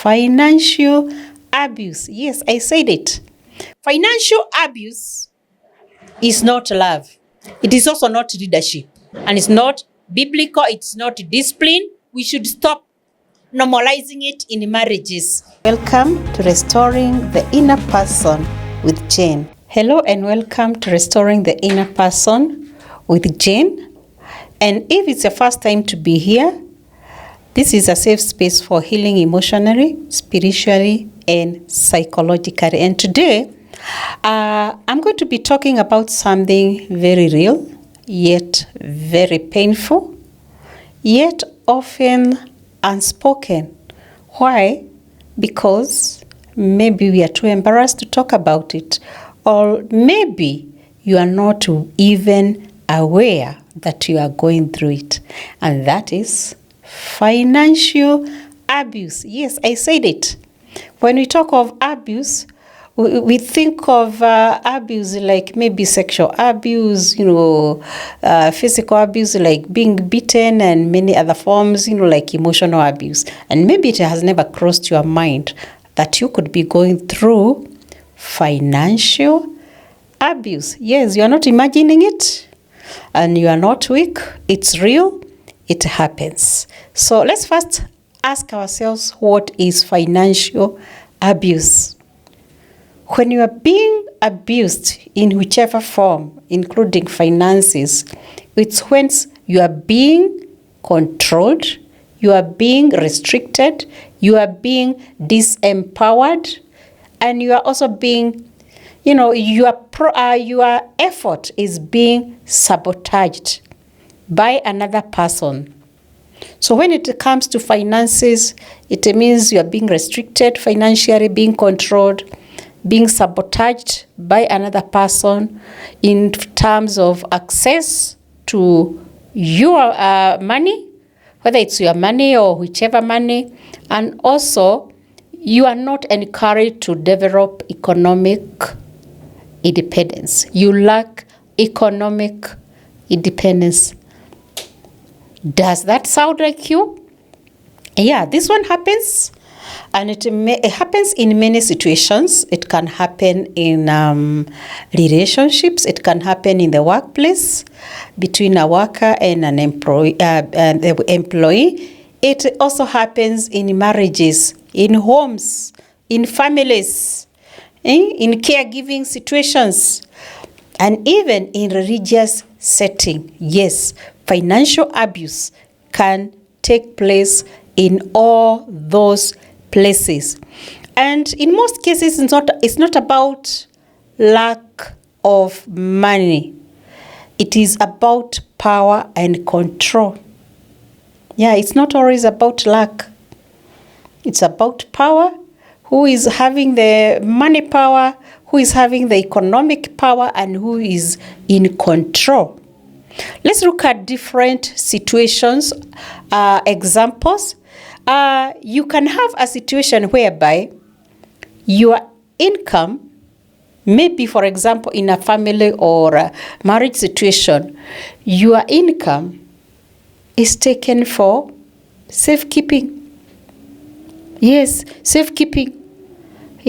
Financial abuse. Yes, I said it. Financial abuse is not love. It is also not leadership. And it's not biblical. It's not discipline. We should stop normalizing it in marriages. Welcome to Restoring the Inner Person with Jane. Hello and welcome to Restoring the Inner Person with Jane. And if it's your first time to be here, this is a safe space for healing emotionally, spiritually, and psychologically. And today, I'm going to be talking about something very real, yet very painful, yet often unspoken. Why? Because maybe we are too embarrassed to talk about it, or maybe you are not even aware that you are going through it, and that is financial abuse. Yes, I said it. When we talk of abuse, we think of abuse like maybe sexual abuse, physical abuse like being beaten, and many other forms, like emotional abuse. And maybe it has never crossed your mind that you could be going through financial abuse. Yes, you are not imagining it, and you are not weak. It's real. It happens. So let's first ask ourselves, what is financial abuse? When you are being abused in whichever form, including finances, it's when you are being controlled, you are being restricted, you are being disempowered, and you are also being, your effort is being sabotaged by another person. So when it comes to finances, it means you are being restricted financially, being controlled, being sabotaged by another person in terms of access to your money, whether it's your money or whichever money. And also, you are not encouraged to develop economic independence. You lack economic independence. Does that sound like you? Yeah, this one happens, and it happens in many situations. It can happen in relationships. It can happen in the workplace between a worker and an employee. It also happens in marriages, in homes, in families, in caregiving situations, and even in religious setting. Yes, financial abuse can take place in all those places. And in most cases, it's not about lack of money. It is about power and control. Yeah, it's not always about lack. It's about power. Who is having the money power, who is having the economic power, and who is in control. Let's look at different situations, examples. You can have a situation whereby your income, maybe for example in a family or a marriage situation, your income is taken for safekeeping. Yes, safekeeping.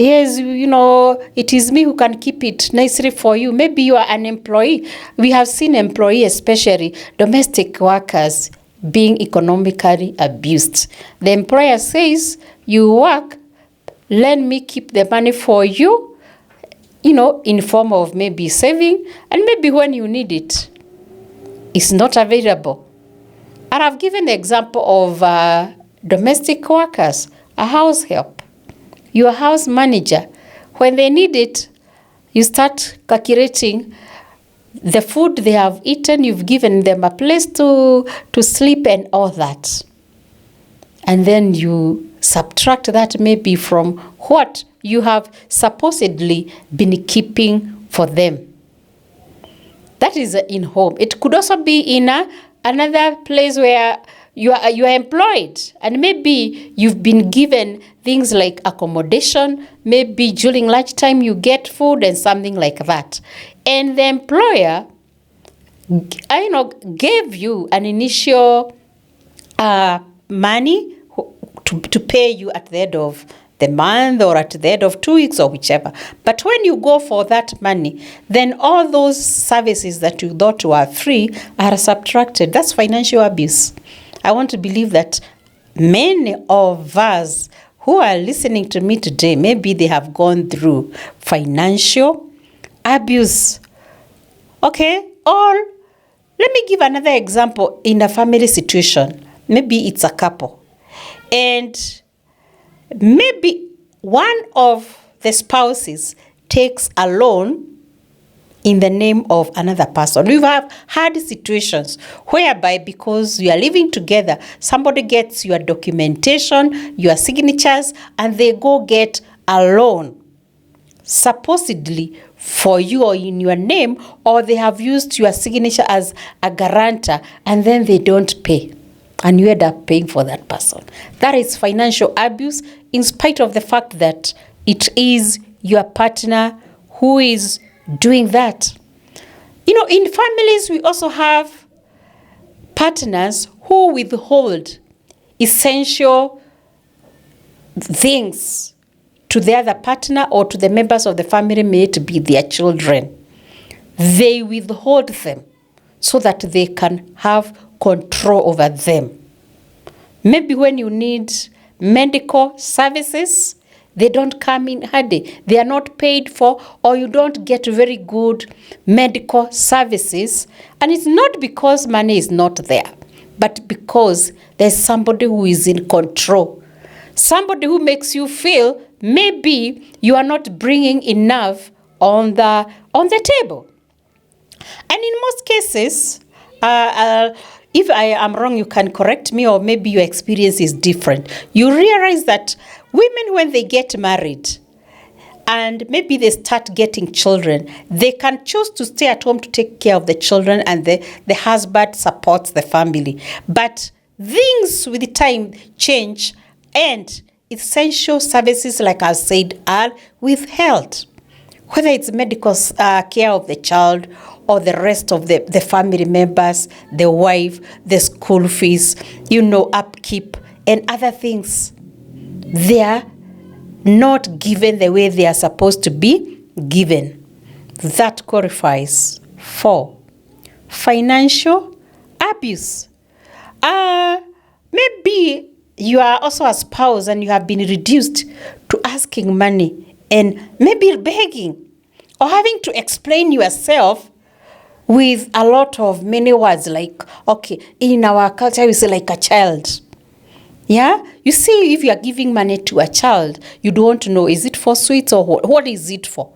Yes, it is me who can keep it nicely for you. Maybe you are an employee. We have seen employees, especially domestic workers, being economically abused. The employer says, you work, let me keep the money for you, in form of maybe saving, and maybe when you need it, it's not available. And I've given the example of domestic workers, a house help. Your house manager, when they need it, you start calculating the food they have eaten, you've given them a place to sleep and all that. And then you subtract that maybe from what you have supposedly been keeping for them. That is in home. It could also be in another place where you are employed, and maybe you've been given things like accommodation. Maybe during lunchtime you get food and something like that, and the employer, gave you an initial money to pay you at the end of the month or at the end of 2 weeks or whichever. But when you go for that money, then all those services that you thought were free are subtracted. That's financial abuse. I want to believe that many of us who are listening to me today, maybe they have gone through financial abuse. Okay? Or let me give another example in a family situation. Maybe it's a couple. And maybe one of the spouses takes a loan in the name of another person. We have had situations whereby because you are living together, somebody gets your documentation, your signatures, and they go get a loan, supposedly for you or in your name, or they have used your signature as a guarantor, and then they don't pay. And you end up paying for that person. That is financial abuse, in spite of the fact that it is your partner who is doing that. In families, we also have partners who withhold essential things to the other partner or to the members of the family, may it be their children. They withhold them so that they can have control over them. Maybe when you need medical services, they don't come in handy. They are not paid for, or you don't get very good medical services. And it's not because money is not there, but because there's somebody who is in control. Somebody who makes you feel maybe you are not bringing enough on the table. And in most cases, if I am wrong, you can correct me, or maybe your experience is different. You realize that women, when they get married and maybe they start getting children, they can choose to stay at home to take care of the children, and the husband supports the family. But things with the time change, and essential services, like I said, are withheld. Whether it's medical care of the child or the rest of the family members, the wife, the school fees, upkeep and other things. They are not given the way they are supposed to be given. That qualifies for financial abuse. Maybe you are also a spouse and you have been reduced to asking money and maybe begging or having to explain yourself with a lot of many words, like, okay, in our culture, we say like a child. Yeah? You see, if you are giving money to a child, you don't know, is it for sweets or what is it for?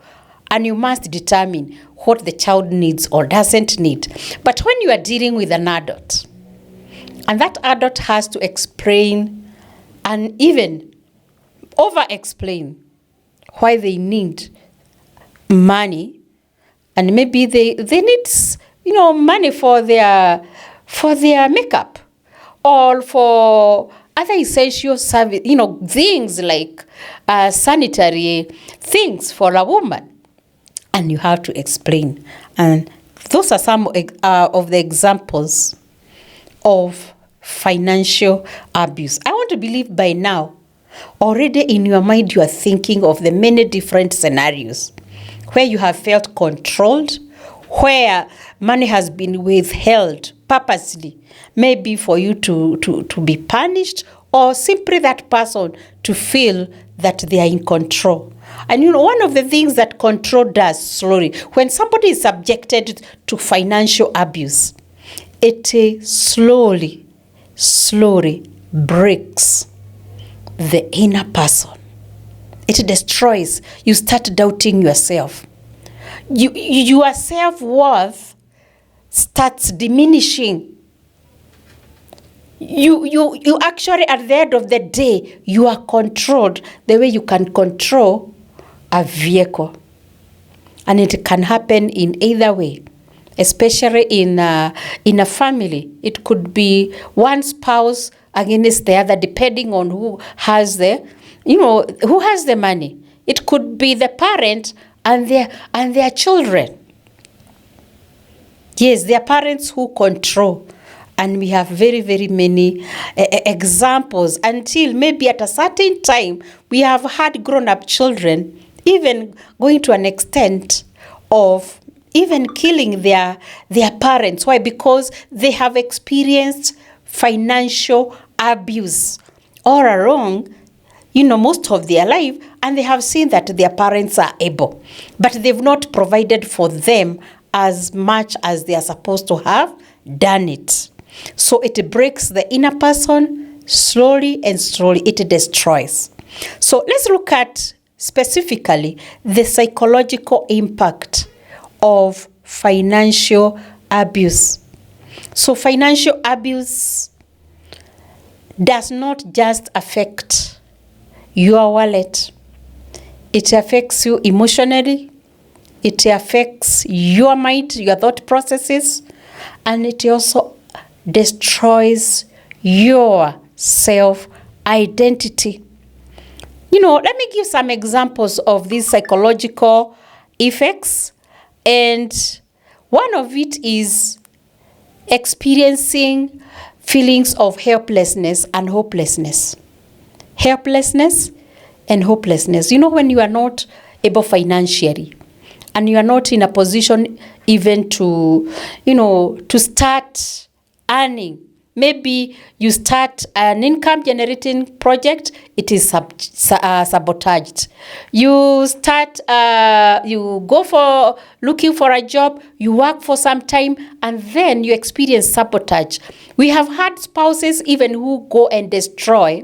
And you must determine what the child needs or doesn't need. But when you are dealing with an adult, and that adult has to explain and even over-explain why they need money, and maybe they need money for their makeup or for other essential service, things like sanitary things for a woman, and you have to explain. And those are some of the examples of financial abuse. I want to believe by now, already in your mind, you are thinking of the many different scenarios where you have felt controlled, where money has been withheld purposely, maybe for you to be punished, or simply that person to feel that they are in control. And one of the things that control does slowly, when somebody is subjected to financial abuse, it slowly breaks the inner person. It destroys. You start doubting yourself. Your self-worth starts diminishing. You actually, at the end of the day, you are controlled the way you can control a vehicle. And it can happen in either way, especially in a family. It could be one spouse against the other, depending on who has the money. It could be the parent and their children. Yes, their parents who control And we have very, very many examples until maybe at a certain time we have had grown-up children even going to an extent of even killing their parents. Why? Because they have experienced financial abuse all along, most of their life, and they have seen that their parents are able, but they've not provided for them as much as they are supposed to have done it. So it breaks the inner person slowly and slowly. It destroys. So let's look at specifically the psychological impact of financial abuse. So financial abuse does not just affect your wallet. It affects you emotionally. It affects your mind, your thought processes, and it also destroys your self-identity. Let me give some examples of these psychological effects. And one of it is experiencing feelings of helplessness and hopelessness. Helplessness and hopelessness. When you are not able financially and you are not in a position even to start earning. Maybe you start an income generating project, it is sabotaged. You start, you go for looking for a job, you work for some time, and then you experience sabotage. We have had spouses even who go and destroy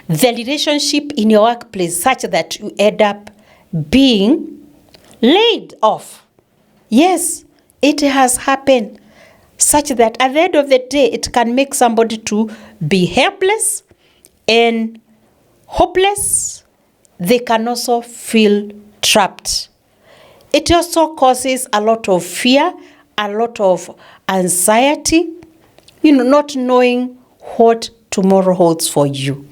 the relationship in your workplace such that you end up being laid off. Yes, it has happened. Such that at the end of the day, it can make somebody to be helpless and hopeless. They can also feel trapped. It also causes a lot of fear, a lot of anxiety, not knowing what tomorrow holds for you.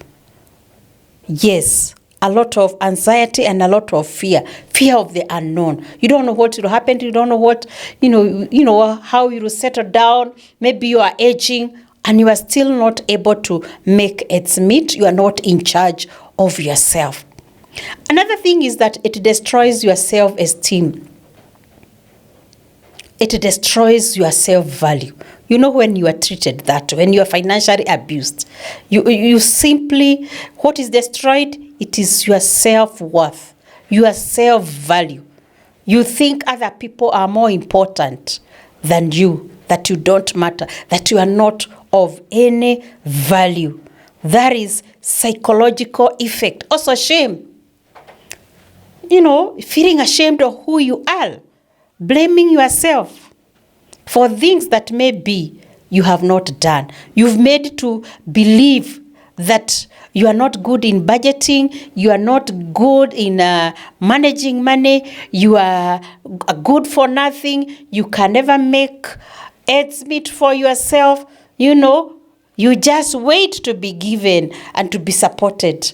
Yes, a lot of anxiety and a lot of fear of the unknown. You don't know what will happen. You don't know what, how you will settle down. Maybe you are aging and you are still not able to make ends meet. You are not in charge of yourself. Another thing is that it destroys your self-esteem. It destroys your self-value. When you are treated that, when you are financially abused, you simply, what is destroyed? It is your self-worth, your self-value. You think other people are more important than you, that you don't matter, that you are not of any value. That is psychological effect. Also shame. Feeling ashamed of who you are, blaming yourself for things that maybe you have not done. You've made to believe that you are not good in budgeting, you are not good in managing money, you are good for nothing, you can never make ends meet for yourself. You just wait to be given and to be supported.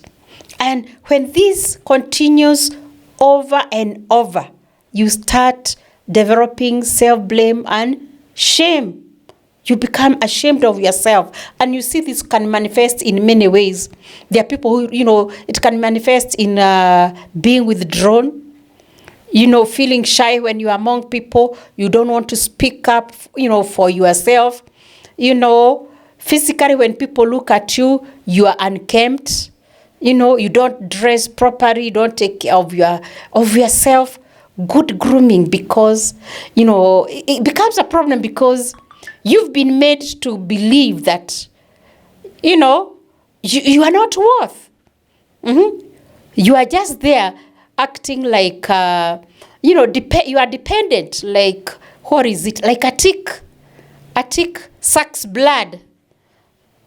And when this continues over and over, you start developing self-blame and shame. You become ashamed of yourself. And you see this can manifest in many ways. There are people who, it can manifest in being withdrawn, feeling shy when you are among people. You don't want to speak up, for yourself. Physically, when people look at you, you are unkempt. You don't dress properly, you don't take care of yourself. Good grooming, because, it becomes a problem because you've been made to believe that, you are not worth. You are just there acting like, you are dependent. Like, what is it? Like a tick. A tick sucks blood.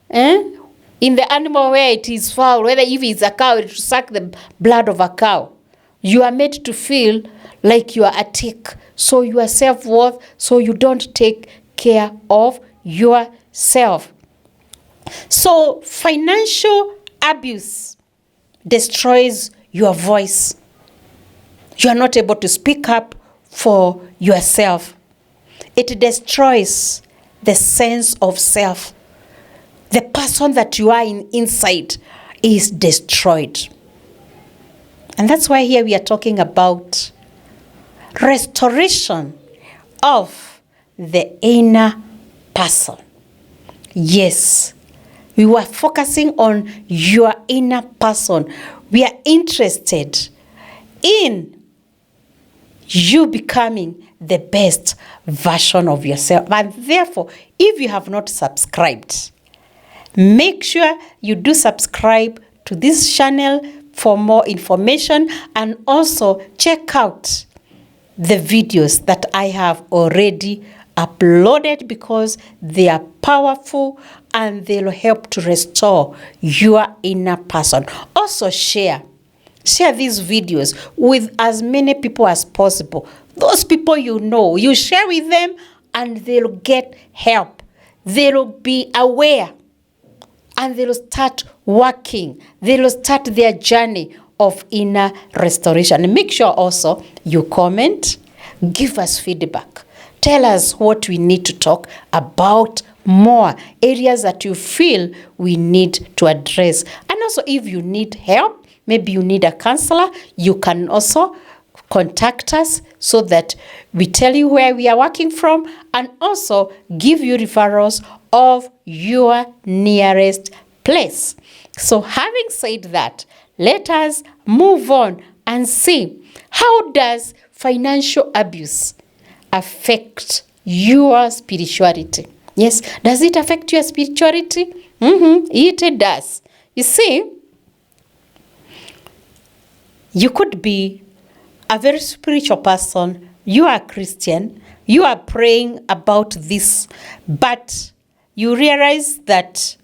In the animal where it is foul, whether if it's a cow, it will suck the blood of a cow. You are made to feel like you are a tick. So you are self-worth, so you don't take care of yourself. So financial abuse destroys your voice. You are not able to speak up for yourself. It destroys the sense of self. The person that you are inside is destroyed. And that's why here we are talking about restoration of the inner person. Yes, we were focusing on your inner person. We are interested in you becoming the best version of yourself. And therefore, if you have not subscribed, make sure you do subscribe to this channel for more information, and also check out the videos that I have already uploaded, because they are powerful and they'll help to restore your inner person. Also share these videos with as many people as possible. Those people you share with them and they'll get help. They'll be aware and they'll start working. They'll start their journey of inner restoration. And make sure also you comment, give us feedback. Tell us what we need to talk about more, areas that you feel we need to address. And also if you need help, maybe you need a counselor, you can also contact us so that we tell you where we are working from, and also give you referrals of your nearest place. So having said that, let us move on and see, how does financial abuse affect your spirituality? Yes, does it affect your spirituality? It does. You see, you could be a very spiritual person, you are a Christian, you are praying about this, but you realize that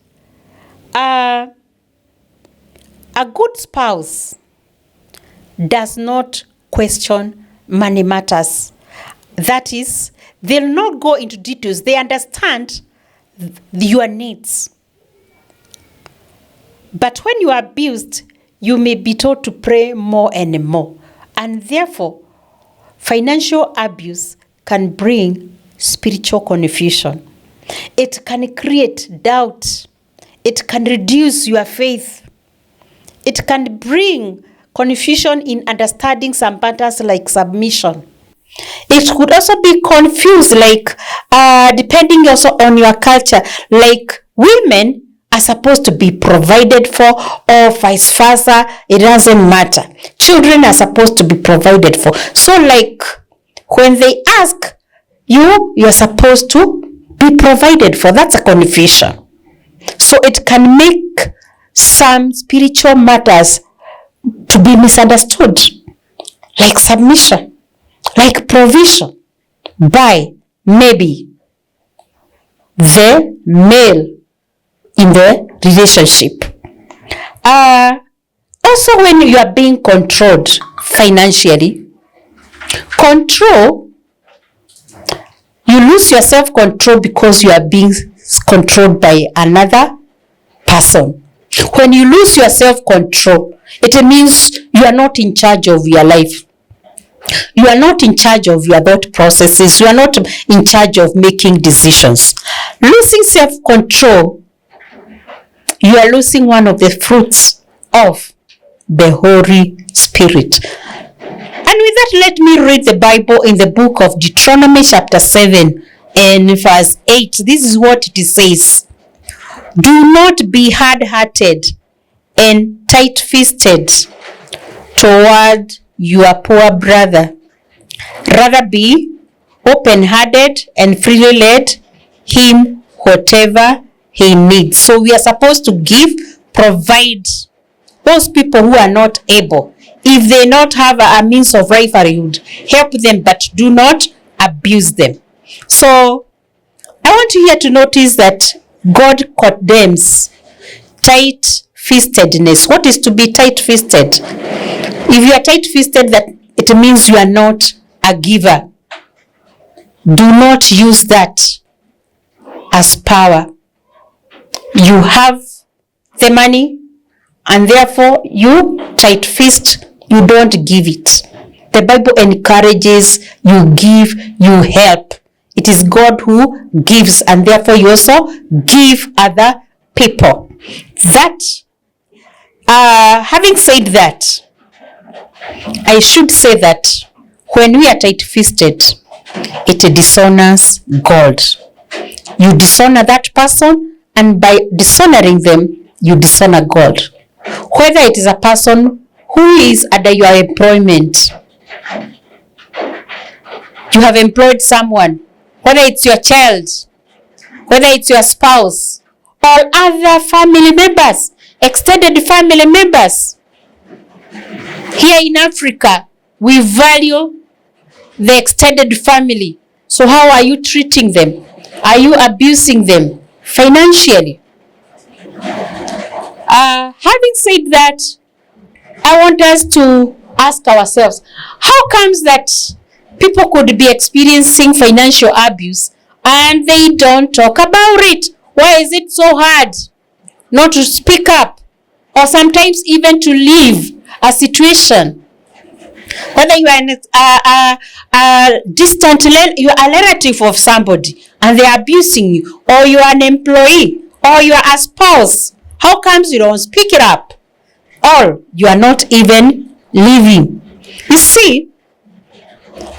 a good spouse does not question money matters. That is, they'll not go into details. They understand your needs. But when you are abused, you may be told to pray more and more. And therefore, financial abuse can bring spiritual confusion. It can create doubt. It can reduce your faith. It can bring confusion in understanding some matters like submission. It could also be confused, like depending also on your culture, like women are supposed to be provided for, or vice versa. It doesn't matter. Children are supposed to be provided for. So like when they ask you, you're supposed to be provided for. That's a confusion. So it can make some spiritual matters to be misunderstood, like submission, like provision by maybe the male in the relationship. Also, when you are being controlled financially, you lose your self-control because you are being controlled by another person. When you lose your self-control, it means you are not in charge of your life. You are not in charge of your thought processes. You are not in charge of making decisions. Losing self-control, you are losing one of the fruits of the Holy Spirit. And with that, let me read the Bible in the book of Deuteronomy chapter 7 and verse 8. This is what it says. Do not be hard-hearted and tight-fisted toward your poor brother. Rather be open-hearted and freely let him whatever he needs. So we are supposed to provide those people who are not able. If they not have a means of livelihood, help them, but do not abuse them. So I want you here to notice that God condemns tight-fistedness. What is to be tight-fisted? If you are tight-fisted, that it means you are not a giver. Do not use that as power. You have the money, and therefore you tight-fist, you don't give it. The Bible encourages you give, you help. It is God who gives, and therefore you also give other people. That, having said that, I should say that when we are tight-fisted, it dishonors God. You dishonor that person, and by dishonoring them, you dishonor God. Whether it is a person who is under your employment, you have employed someone, whether it's your child, whether it's your spouse, or other family members, extended family members. Here in Africa, we value the extended family. So how are you treating them? Are you abusing them financially? Having said that, I want us to ask ourselves, how comes that people could be experiencing financial abuse and they don't talk about it? Why is it so hard not to speak up, or sometimes even to leave a situation? Whether you are a distant, you are a relative of somebody and they are abusing you, or you are an employee, or you are a spouse, how comes you don't speak it up? Or you are not even living. You see,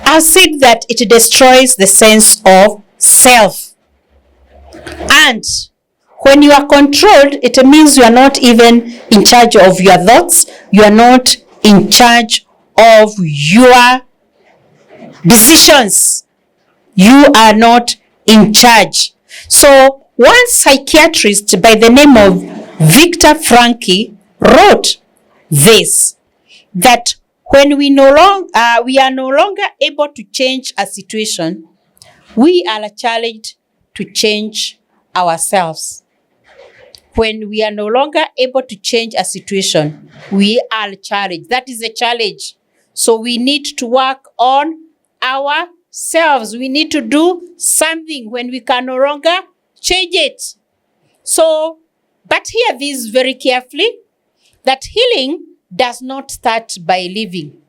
I've said that it destroys the sense of self. And when you are controlled, it means you are not even in charge of your thoughts. You are not in charge of your decisions. You are not in charge. So one psychiatrist by the name of Viktor Frankl wrote this, that when we are no longer able to change a situation, we are challenged to change ourselves. When we are no longer able to change a situation, we are challenged. That is a challenge. So we need to work on ourselves. We need to do something when we can no longer change it. So, but hear this very carefully, that healing does not start by living.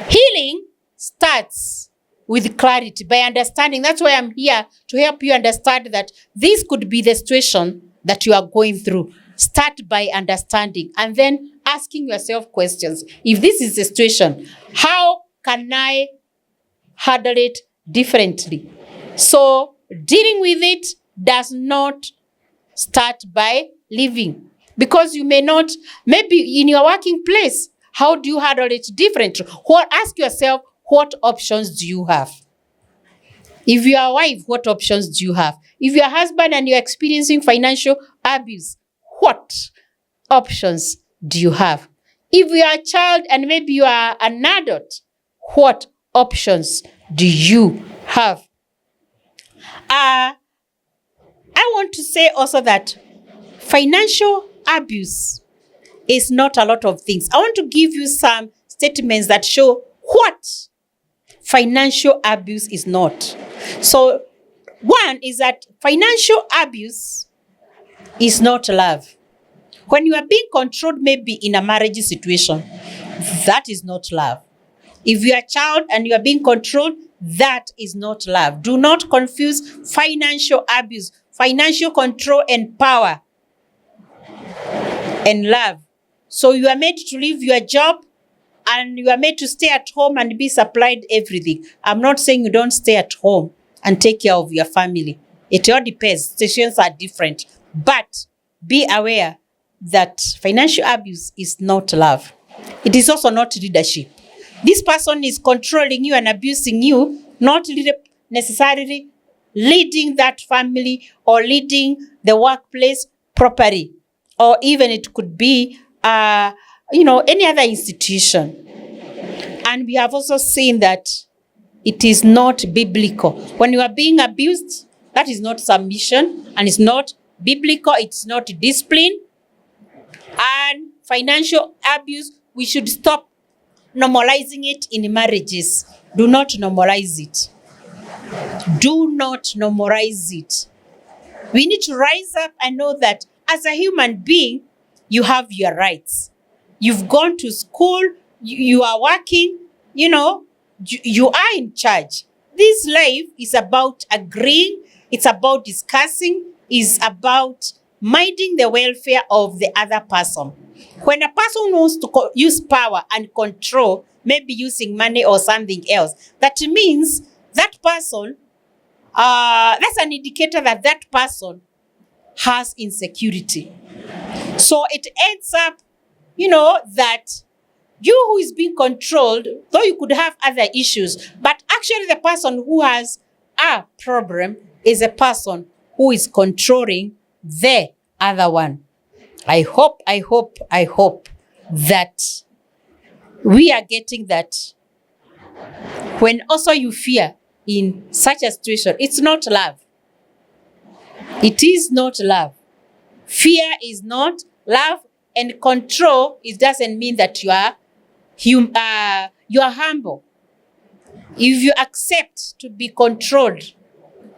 Healing starts with clarity, by understanding. That's why I'm here, to help you understand that this could be the situation that you are going through. Start by understanding and then asking yourself questions. If this is the situation, how can I handle it differently? So dealing with it does not start by living, because you may not, maybe in your working place, how do you handle it differently? Ask yourself, what options do you have? If you are a wife, what options do you have? If you're a husband and you're experiencing financial abuse, what options do you have? If you are a child and maybe you are an adult, what options do you have? I want to say also that financial abuse is not a lot of things. I want to give you some statements that show what financial abuse is not. So, one is that financial abuse is not love. When you are being controlled, maybe in a marriage situation, that is not love. If you are a child and you are being controlled, that is not love. Do not confuse financial abuse, financial control and power, and love. So you are made to leave your job and you are made to stay at home and be supplied everything. I'm not saying you don't stay at home and take care of your family. It all depends. Situations are different. But be aware that financial abuse is not love. It is also not leadership. This person is controlling you and abusing you, not necessarily leading that family or leading the workplace properly. Or even it could be, any other institution. And we have also seen that it is not biblical. When you are being abused, that is not submission and it's not biblical, it's not discipline. And financial abuse, we should stop normalizing it in marriages. Do not normalize it. Do not normalize it. We need to rise up and know that as a human being, you have your rights. You've gone to school, you are working, you are in charge. This life is about agreeing, it's about discussing, is about minding the welfare of the other person. When a person wants to use power and control, maybe using money or something else, that means that person, that's an indicator that that person has insecurity. So it ends up, that you who is being controlled, though you could have other issues, but actually the person who has a problem is a person who is controlling the other one. I hope that we are getting that. When also you fear in such a situation, it's not love. It is not love. Fear is not love, and control, it doesn't mean that you are humble. If you accept to be controlled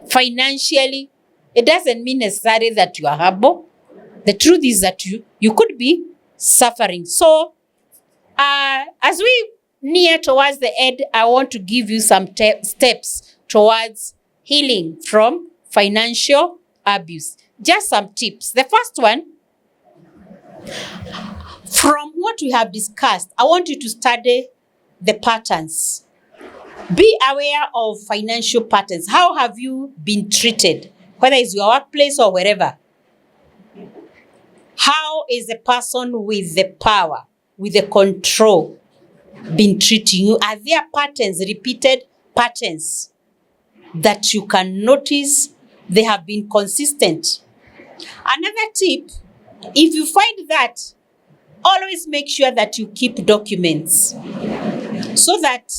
financially, it doesn't mean necessarily that you are humble. The truth is that you could be suffering. So, as we near towards the end, I want to give you some steps towards healing from financial abuse. Just some tips. The first one, from what we have discussed, I want you to study the patterns. Be aware of financial patterns. How have you been treated? Whether it's your workplace or wherever. How is the person with the power, with the control, been treating you? Are there patterns, repeated patterns that you can notice they have been consistent? Another tip, if you find that, always make sure that you keep documents so that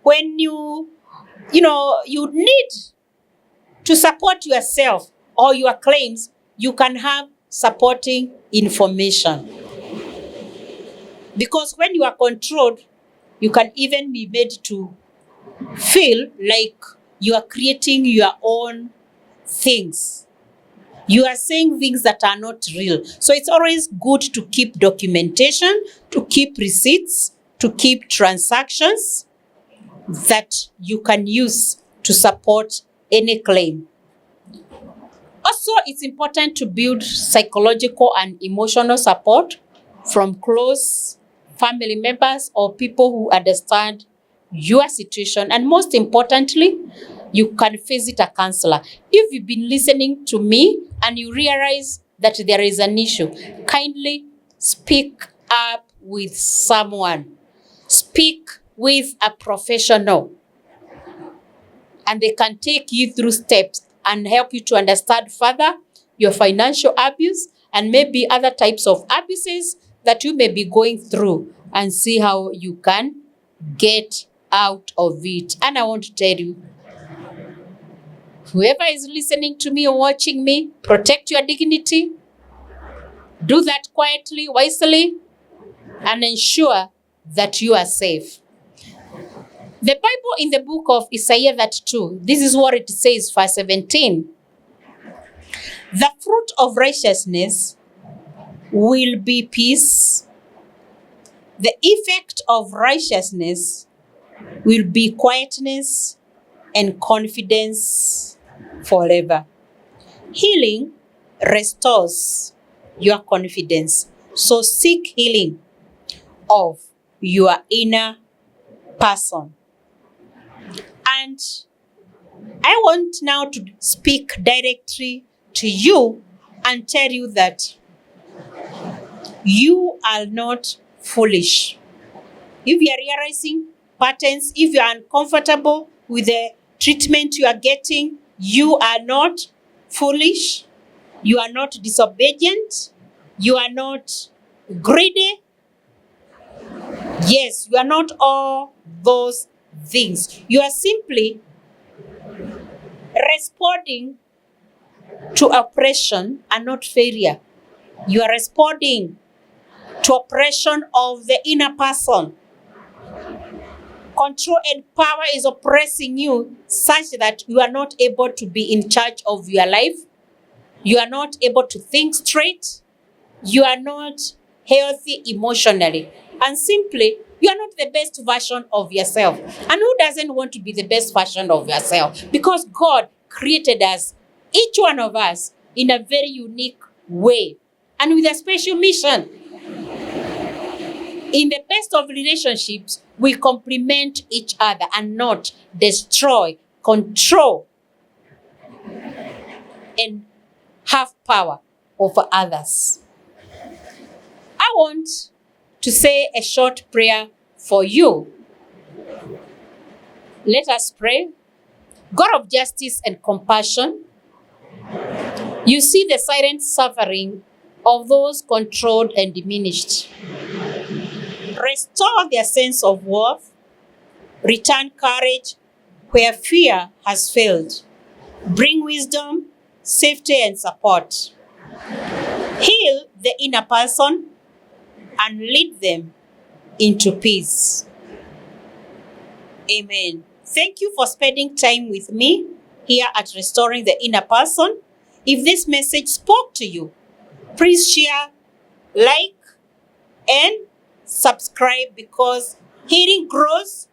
when you need to support yourself or your claims, you can have supporting information. Because when you are controlled, you can even be made to feel like you are creating your own things. You are saying things that are not real. So it's always good to keep documentation, to keep receipts, to keep transactions that you can use to support any claim. Also, it's important to build psychological and emotional support from close family members or people who understand your situation. And most importantly, you can visit a counselor. If you've been listening to me and you realize that there is an issue, kindly speak up with someone. Speak with a professional, and they can take you through steps and help you to understand further your financial abuse and maybe other types of abuses that you may be going through, and see how you can get out of it. And I want to tell you, whoever is listening to me or watching me, protect your dignity. Do that quietly, wisely, and ensure that you are safe. The Bible in the book of Isaiah 32, this is what it says, verse 17. The fruit of righteousness will be peace. The effect of righteousness will be quietness and confidence forever. Healing restores your confidence. So seek healing of your inner person. And I want now to speak directly to you and tell you that you are not foolish. If you are realizing patterns, if you are uncomfortable with the treatment you are getting, you are not foolish. You are not disobedient. You are not greedy. Yes, you are not all those things. You are simply responding to oppression and not failure. You are responding to oppression of the inner person. Control and power is oppressing you such that you are not able to be in charge of your life. You are not able to think straight. You are not healthy emotionally. And simply, You are not the best version of yourself. And who doesn't want to be the best version of yourself? Because God created us, each one of us, in a very unique way and with a special mission. In the best of relationships, we complement each other and not destroy, control, and have power over others. I want to say a short prayer for you. Let us pray. God of justice and compassion, you see the silent suffering of those controlled and diminished. Restore their sense of worth. Return courage where fear has failed. Bring wisdom, safety, and support. Heal the inner person and lead them into peace. Amen. Thank you for spending time with me here at Restoring the Inner Person. If this message spoke to you, please share, like, and subscribe, because healing grows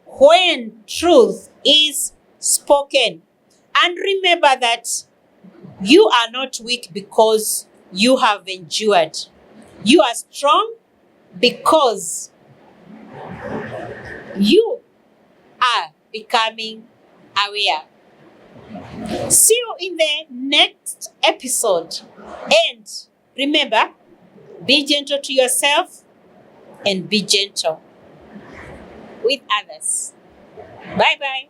when truth is spoken. And remember that you are not weak because you have endured. You are strong because you are becoming aware. See you in the next episode. And remember, be gentle to yourself and be gentle with others. Bye-bye.